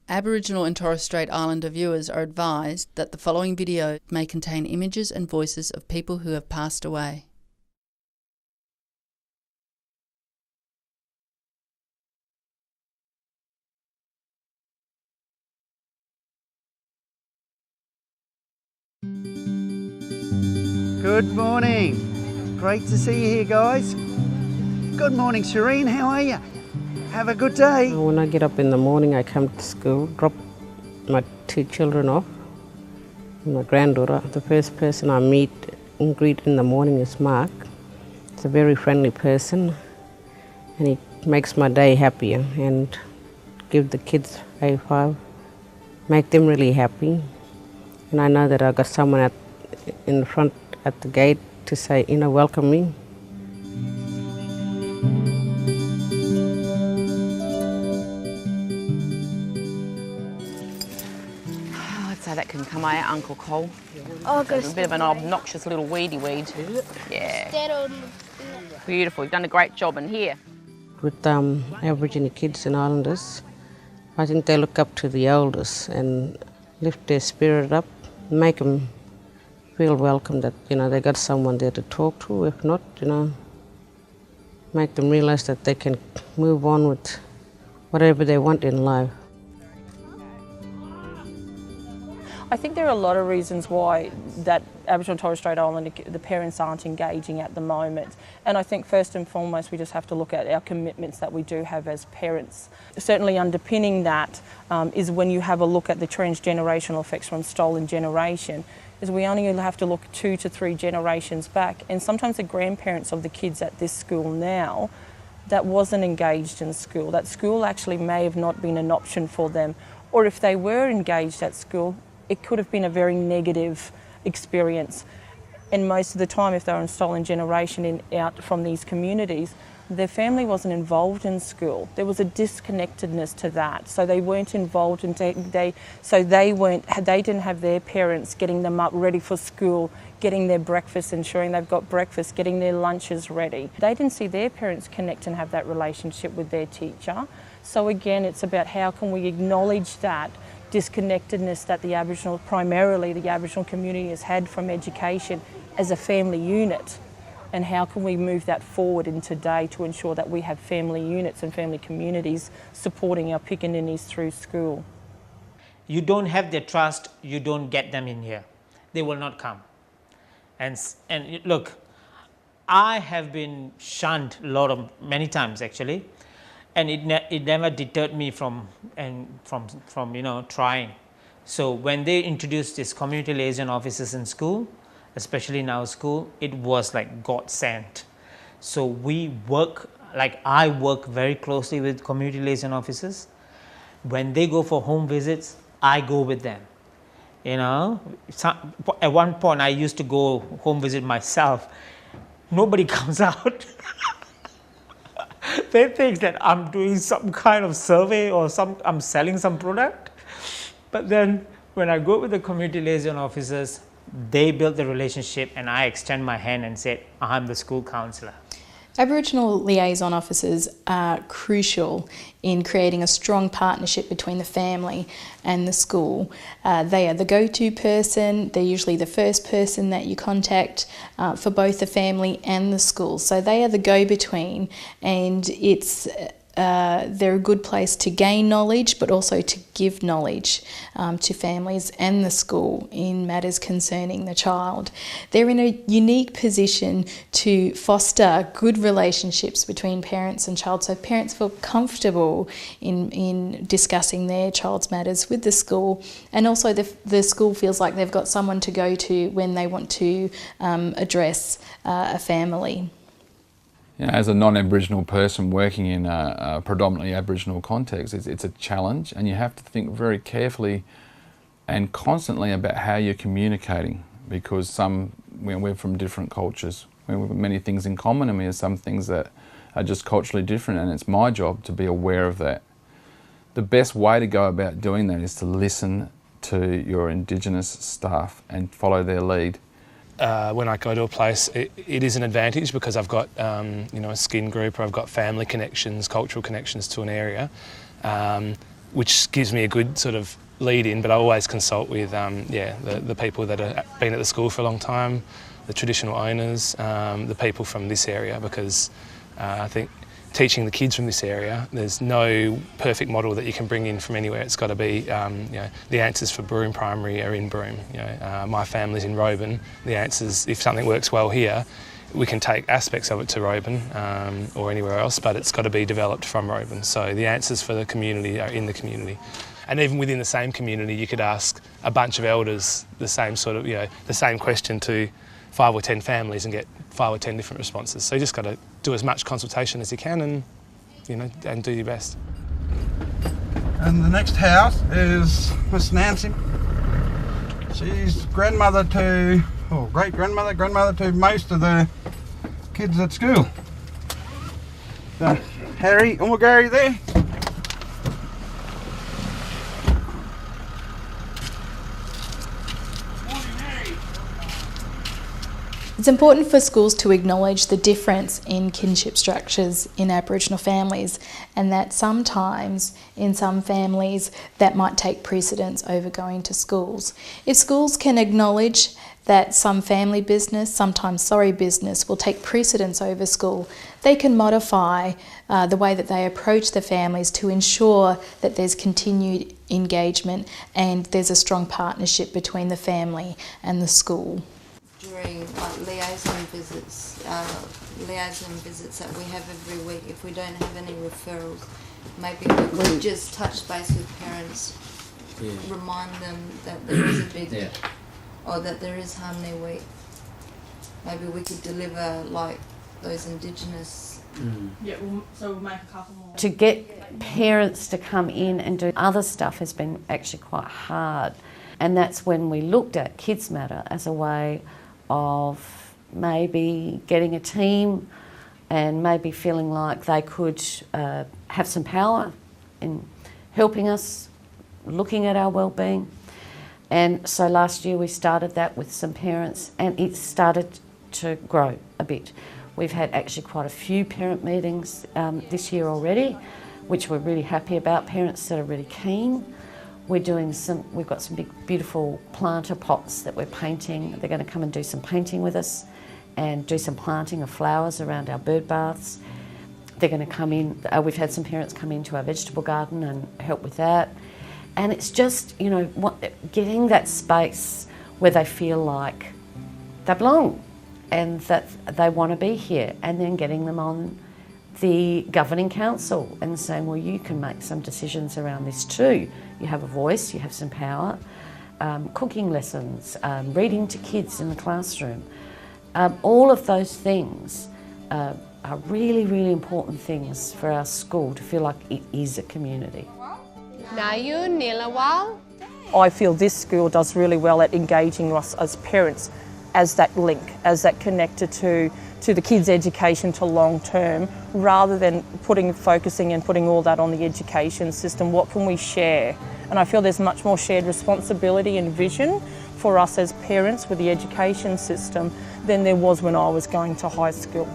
Aboriginal and Torres Strait Islander viewers are advised that the following video may contain images and voices of people who have passed away. Good morning. Great to see you here, guys. Good morning, Shireen. How are you? Have a good day. When I get up in the morning, I come to school, drop my two children off, my granddaughter. The first person I meet and greet in the morning is Mark. He's a very friendly person, and he makes my day happier and give the kids a five, make them really happy. And I know that I've got someone in the front at the gate to say, welcome me. I'd say that can come out, Uncle Cole. Oh, It's a bit of an obnoxious little weedy weed. Yeah. Beautiful. You've done a great job in here. With Aboriginal kids and Islanders, I think they look up to the elders and lift their spirit up, make them feel welcome that, they got someone there to talk to. If not, make them realise that they can move on with whatever they want in life. I think there are a lot of reasons why that Aboriginal and Torres Strait Islander, the parents aren't engaging at the moment. And I think first and foremost we just have to look at our commitments that we do have as parents. Certainly underpinning that is when you have a look at the transgenerational effects from stolen generation, is we only have to look 2 to 3 generations back, and sometimes the grandparents of the kids at this school now that wasn't engaged in school, that school actually may have not been an option for them, or if they were engaged at school, it could have been a very negative experience. And most of the time, if they were in stolen generation out from these communities, their family wasn't involved in school. There was a disconnectedness to that. So they weren't involved in they didn't have their parents getting them up ready for school, getting their breakfast, ensuring they've got breakfast, getting their lunches ready. They didn't see their parents connect and have that relationship with their teacher. So again, it's about how can we acknowledge that disconnectedness that primarily the Aboriginal community has had from education as a family unit, and how can we move that forward in today to ensure that we have family units and family communities supporting our pickaninnies through school. You don't have their trust, you don't get them in here. They will not come. And look, I have been shunned many times actually, and it never deterred me from trying. So when they introduced these community liaison officers in school, especially in our school, it was like God sent. So I work very closely with community liaison officers. When they go for home visits, I go with them. At one point I used to go home visit myself. Nobody comes out. They think that I'm doing some kind of survey or I'm selling some product. But then when I go with the community liaison officers, they build the relationship and I extend my hand and say, I'm the school counsellor. Aboriginal liaison officers are crucial in creating a strong partnership between the family and the school. They are the go-to person. They're usually the first person that you contact for both the family and the school. So they are the go-between, and they're a good place to gain knowledge, but also to give knowledge to families and the school in matters concerning the child. They're in a unique position to foster good relationships between parents and child, so parents feel comfortable in discussing their child's matters with the school, and also the school feels like they've got someone to go to when they want to address a family. As a non-Aboriginal person working in a predominantly Aboriginal context, it's a challenge, and you have to think very carefully and constantly about how you're communicating, because we're from different cultures. We've got many things in common, and we have some things that are just culturally different, and it's my job to be aware of that. The best way to go about doing that is to listen to your Indigenous staff and follow their lead. When I go to a place, it is an advantage because I've got a skin group, or I've got family connections, cultural connections to an area. which gives me a good sort of lead in, but I always consult with the people that have been at the school for a long time, the traditional owners, the people from this area, because I think teaching the kids from this area, there's no perfect model that you can bring in from anywhere. It's got to be, the answers for Broome Primary are in Broome. My family's in Roban. The answers, if something works well here, we can take aspects of it to Roban or anywhere else, but it's got to be developed from Roban. So the answers for the community are in the community. And even within the same community, you could ask a bunch of elders the same sort of, the same question to 5 or 10 families and get 5 or 10 different responses. So you just got to do as much consultation as you can and, and do your best. And the next house is Miss Nancy. She's grandmother to, or grandmother to most of the kids at school. So, Harry, and we'll go there. It's important for schools to acknowledge the difference in kinship structures in Aboriginal families, and that sometimes in some families that might take precedence over going to schools. If schools can acknowledge that some family business, sometimes sorry business, will take precedence over school, they can modify the way that they approach the families to ensure that there's continued engagement and there's a strong partnership between the family and the school. During liaison visits that we have every week, if we don't have any referrals, maybe we could just touch base with parents, remind them that there is a big, or that there is Harmony Week. Maybe we could deliver like those Indigenous. So we'll make a couple more. To get parents to come in and do other stuff has been actually quite hard, and that's when we looked at Kids Matter as a way of maybe getting a team and maybe feeling like they could have some power in helping us, looking at our well-being. And so last year we started that with some parents, and it started to grow a bit. We've had actually quite a few parent meetings this year already, which we're really happy about, parents that are really keen. We've got some big beautiful planter pots that we're painting. They're going to come and do some painting with us and do some planting of flowers around our bird baths. They're going to come in, we've had some parents come into our vegetable garden and help with that. And it's just, getting that space where they feel like they belong and that they want to be here, and then getting them on the governing council and saying, well, you can make some decisions around this too. You have a voice, you have some power. Cooking lessons, reading to kids in the classroom. All of those things are really, really important things for our school to feel like it is a community. I feel this school does really well at engaging us as parents as that link, as that connector to the kids' education to long term, rather than focusing and putting all that on the education system. What can we share? And I feel there's much more shared responsibility and vision for us as parents with the education system than there was when I was going to high school.